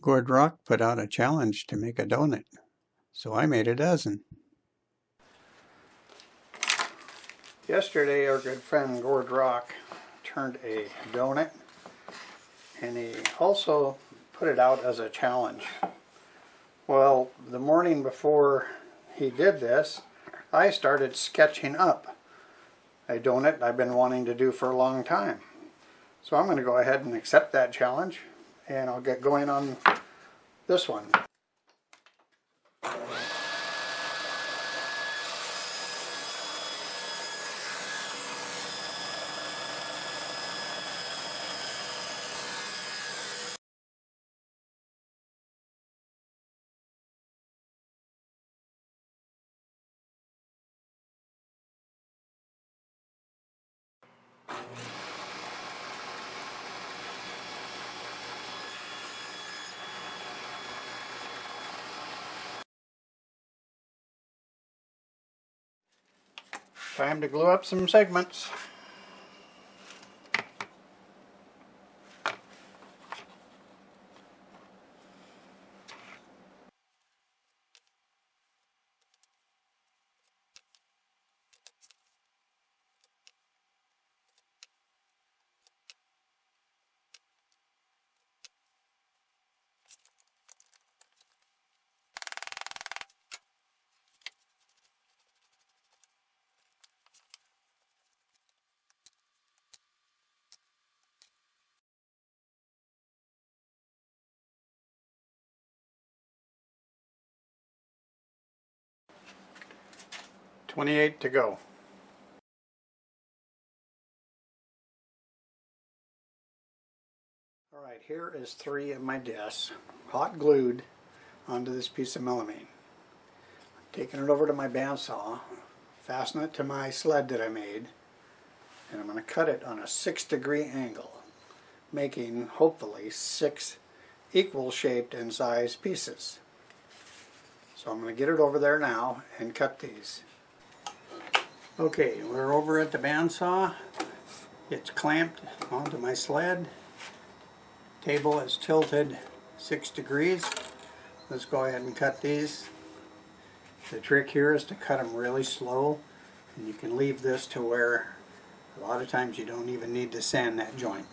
Gord put out a challenge to make a donut, so I made a dozen. Yesterday our good friend Gord turned a donut, and he also put it out as a challenge. Well, the morning before he did this, I started sketching up a donut I've been wanting to do for a long time. So I'm going to go ahead and accept that challenge, and I'll get going on this one. Time to glue up some segments. $28 to go. Alright, here is 3 of my discs, hot glued onto this piece of melamine. Taking it over to my bandsaw, fasten it to my sled that I made, and I'm going to cut it on a 6-degree angle, making hopefully 6 equal shaped and sized pieces. So I'm going to get it over there now and cut these. Okay, we're over at the bandsaw. It's clamped onto my sled. Table is tilted 6 degrees. Let's go ahead and cut these. The trick here is to cut them really slow, and you can leave this to where a lot of times you don't even need to sand that joint.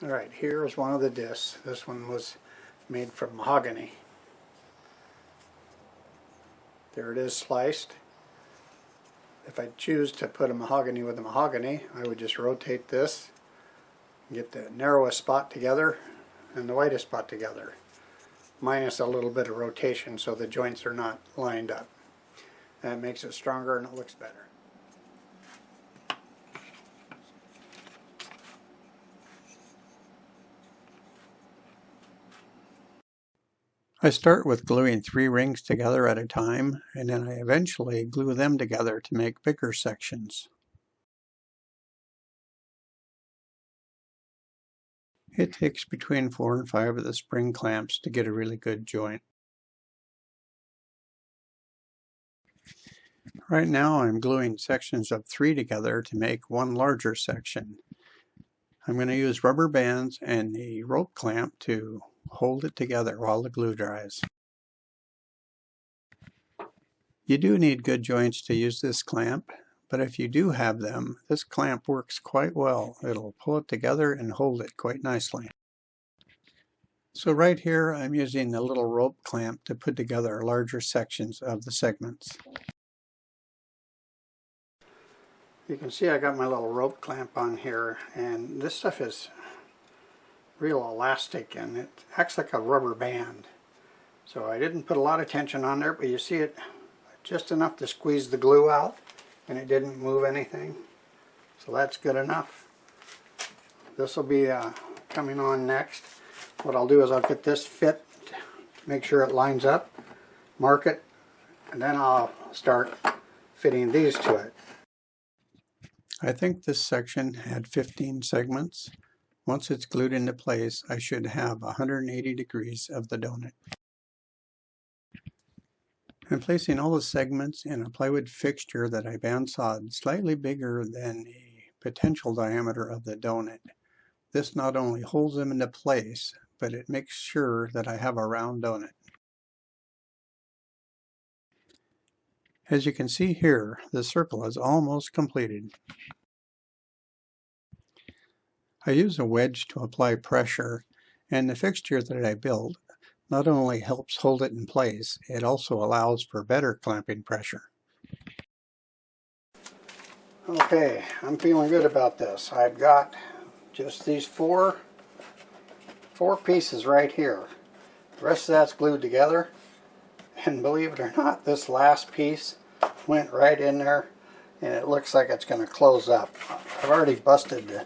Alright, here is one of the discs. This one was made from mahogany. There it is sliced. If I choose to put a mahogany with a mahogany, I would just rotate this, get the narrowest spot together and the widest spot together, minus a little bit of rotation so the joints are not lined up. That makes it stronger and it looks better. I start with gluing 3 rings together at a time, and then I eventually glue them together to make bigger sections. It takes between 4 and 5 of the spring clamps to get a really good joint. Right now I'm gluing sections of 3 together to make one larger section. I'm going to use rubber bands and a rope clamp to hold it together while the glue dries. You do need good joints to use this clamp, but if you do have them, this clamp works quite well. It'll pull it together and hold it quite nicely. So right here I'm using the little rope clamp to put together larger sections of the segments. You can see I got my little rope clamp on here, and this stuff is real elastic and it acts like a rubber band. So I didn't put a lot of tension on there, but you see it just enough to squeeze the glue out, and it didn't move anything. So that's good enough. This will be coming on next. What I'll do is I'll get this fit, make sure it lines up, mark it, and then I'll start fitting these to it. I think this section had 15 segments. Once it's glued into place, I should have 180 degrees of the donut. I'm placing all the segments in a plywood fixture that I bandsawed slightly bigger than the potential diameter of the donut. This not only holds them into place, but it makes sure that I have a round donut. As you can see here, the circle is almost completed. I use a wedge to apply pressure, and the fixture that I built not only helps hold it in place, it also allows for better clamping pressure. Okay, I'm feeling good about this. I've got just these four pieces right here. The rest of that's glued together, and believe it or not, this last piece went right in there, and it looks like it's going to close up. I've already busted the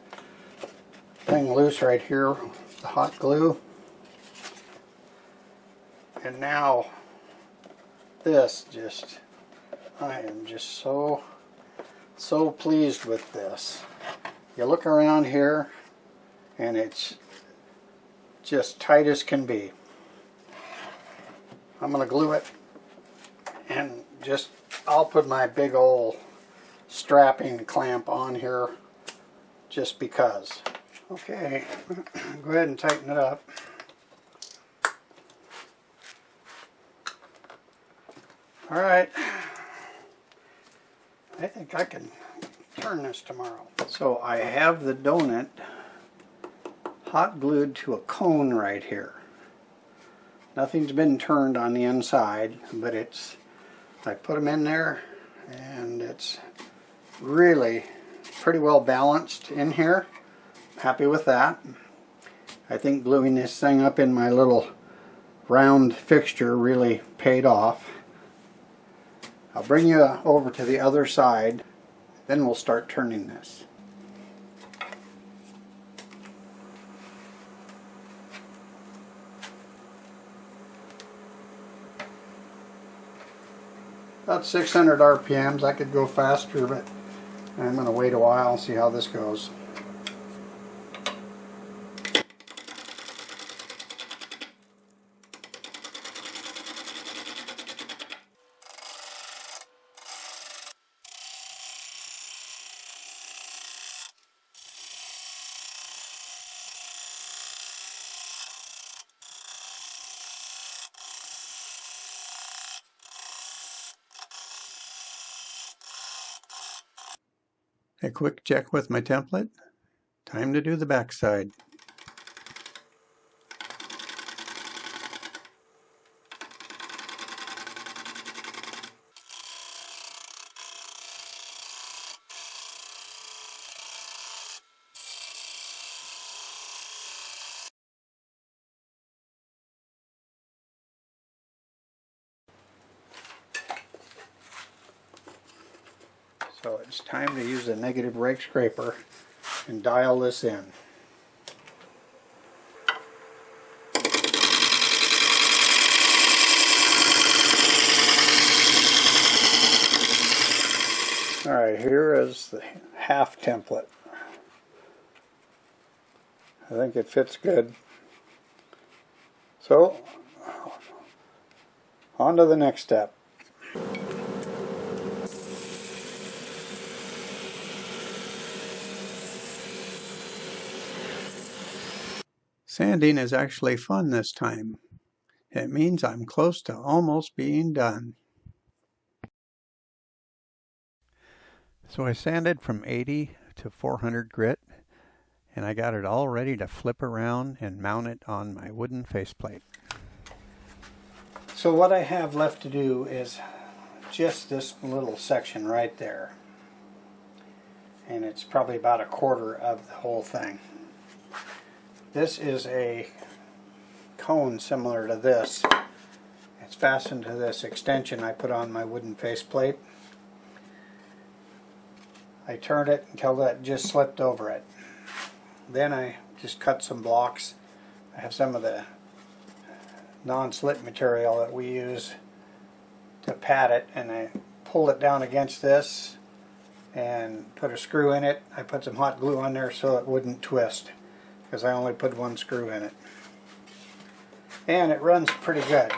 thing loose right here with the hot glue. And now this I am just so pleased with this. You look around here and it's just tight as can be. I'm going to glue it, and I'll put my big old strapping clamp on here just because. Okay, go ahead and tighten it up. Alright, I think I can turn this tomorrow. So I have the donut hot glued to a cone right here. Nothing's been turned on the inside, but I put them in there, and it's really pretty well balanced in here. Happy with that. I think gluing this thing up in my little round fixture really paid off. I'll bring you over to the other side, then we'll start turning this. About 600 RPMs. I could go faster, but I'm going to wait a while and see how this goes. A quick check with my template. Time to do the backside. So it's time to use a negative rake scraper and dial this in. Alright, here is the half template. I think it fits good. So, on to the next step. Sanding is actually fun this time. It means I'm close to almost being done. So I sanded from 80 to 400 grit, and I got it all ready to flip around and mount it on my wooden faceplate. So what I have left to do is just this little section right there. And it's probably about a quarter of the whole thing. This is a cone similar to this. It's fastened to this extension I put on my wooden faceplate. I turned it until that just slipped over it. Then I just cut some blocks. I have some of the non-slip material that we use to pat it, and I pulled it down against this and put a screw in it. I put some hot glue on there so it wouldn't twist, because I only put one screw in it. And it runs pretty good.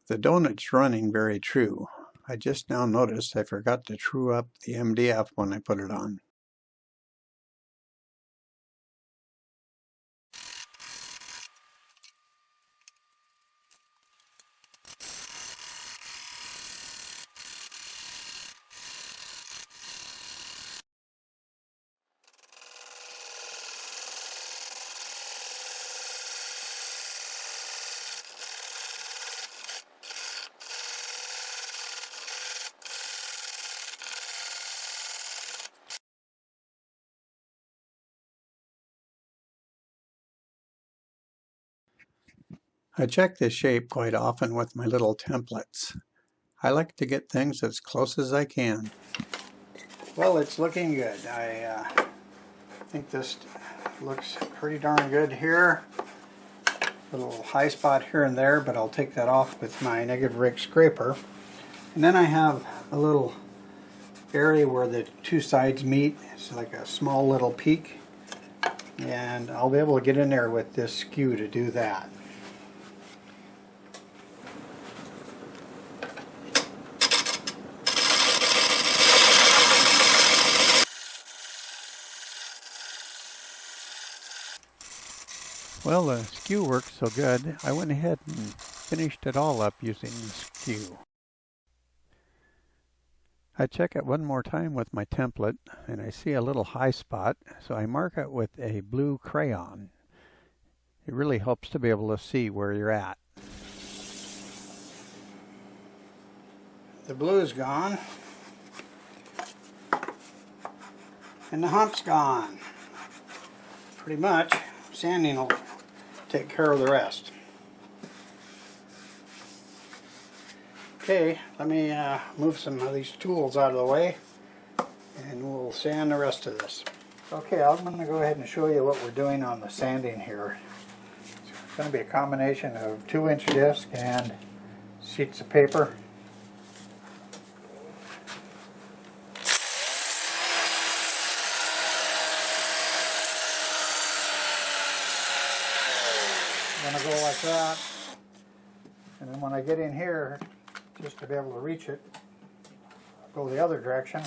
The donut's running very true. I just now noticed I forgot to true up the MDF when I put it on. I check this shape quite often with my little templates. I like to get things as close as I can. Well, it's looking good. I think this looks pretty darn good here. A little high spot here and there, but I'll take that off with my negative rake scraper. And then I have a little area where the two sides meet. It's like a small little peak. And I'll be able to get in there with this skew to do that. Well, the skew worked so good, I went ahead and finished it all up using the skew. I check it one more time with my template, and I see a little high spot, so I mark it with a blue crayon. It really helps to be able to see where you're at. The blue's gone, and the hump's gone. Pretty much, sanding will take care of the rest. Okay, let me move some of these tools out of the way, and we'll sand the rest of this. Okay, I'm going to go ahead and show you what we're doing on the sanding here. It's going to be a combination of 2-inch disc and sheets of paper. I'm going to go like that, and then when I get in here, just to be able to reach it, I'll go the other direction.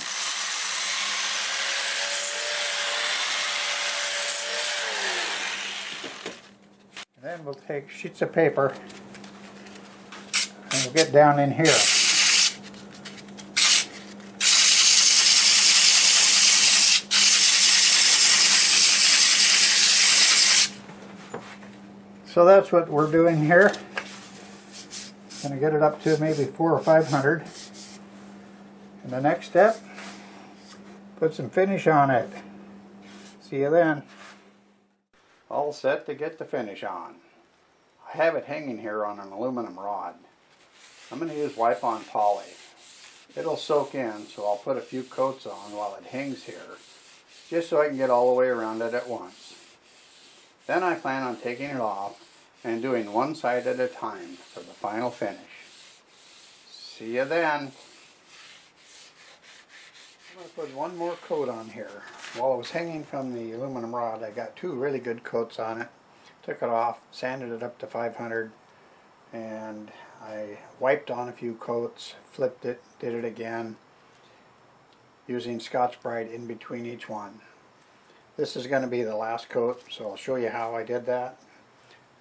And then we'll take sheets of paper and we'll get down in here. So that's what we're doing here. Going to get it up to maybe 400 or 500. And the next step, put some finish on it. See you then. All set to get the finish on. I have it hanging here on an aluminum rod. I'm going to use Wipe-on Poly. It'll soak in, so I'll put a few coats on while it hangs here, just so I can get all the way around it at once. Then I plan on taking it off and doing one side at a time for the final finish. See you then. I'm going to put one more coat on here. While it was hanging from the aluminum rod, I got 2 really good coats on it. Took it off, sanded it up to 500, and I wiped on a few coats, flipped it, did it again, using Scotch-Brite in between each one. This is going to be the last coat, so I'll show you how I did that.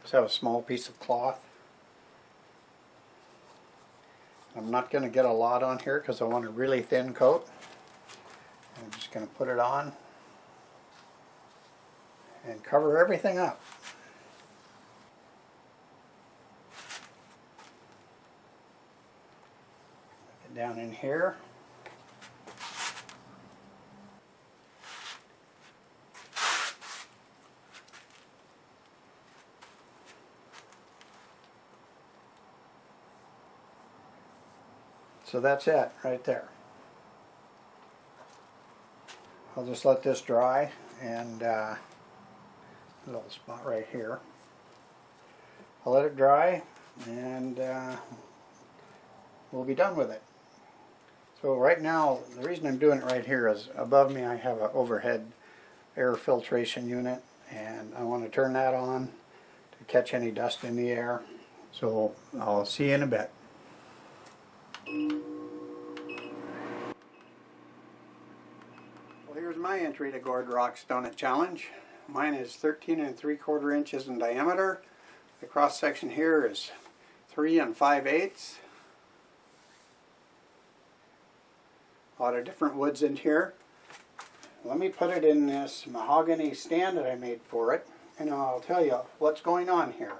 Just have a small piece of cloth. I'm not going to get a lot on here because I want a really thin coat. I'm just going to put it on and cover everything up. Get down in here. So that's it right there. I'll just let this dry, and a little spot right here. I'll let it dry, and we'll be done with it. So right now, the reason I'm doing it right here is above me I have an overhead air filtration unit, and I want to turn that on to catch any dust in the air. So I'll see you in a bit. Well, here's my entry to Gord Rocks Donut Challenge. Mine is 13 3/4 inches in diameter. The cross section here is 3 5/8. A lot of different woods in here. Let me put it in this mahogany stand that I made for it, and I'll tell you what's going on here.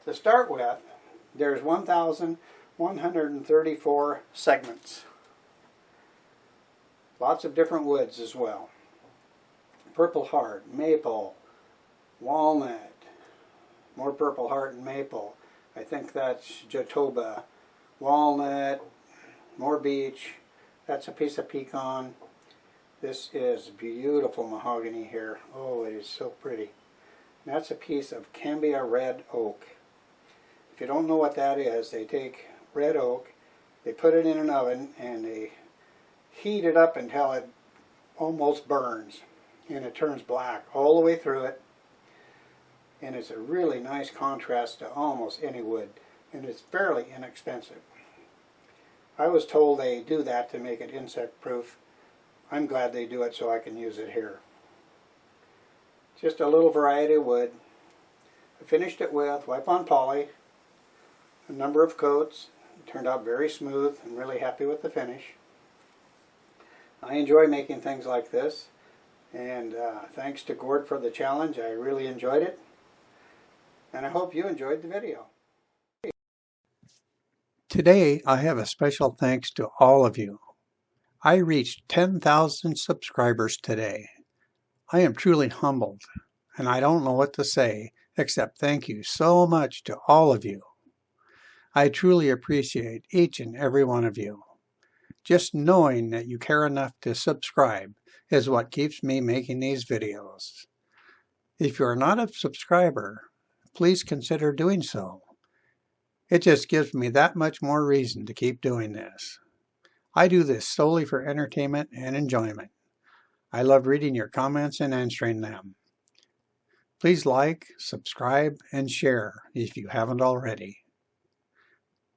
To start with, there's 1,134 segments. Lots of different woods as well. Purple heart, maple, walnut, more purple heart and maple. I think that's jatoba. Walnut, more beech. That's a piece of pecan. This is beautiful mahogany here. Oh, it is so pretty. And that's a piece of Cambia red oak. If you don't know what that is, they take red oak, they put it in an oven, and they heat it up until it almost burns, and it turns black all the way through it. And it's a really nice contrast to almost any wood, and it's fairly inexpensive. I was told they do that to make it insect proof. I'm glad they do it so I can use it here. Just a little variety of wood. I finished it with Wipe-on Poly, a number of coats. It turned out very smooth. I'm really happy with the finish. I enjoy making things like this, and thanks to Gord for the challenge. I really enjoyed it, and I hope you enjoyed the video. Today I have a special thanks to all of you. I reached 10,000 subscribers today. I am truly humbled, and I don't know what to say except thank you so much to all of you. I truly appreciate each and every one of you. Just knowing that you care enough to subscribe is what keeps me making these videos. If you are not a subscriber, please consider doing so. It just gives me that much more reason to keep doing this. I do this solely for entertainment and enjoyment. I love reading your comments and answering them. Please like, subscribe, and share if you haven't already.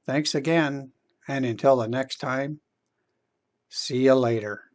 Thanks again, and until the next time, see you later.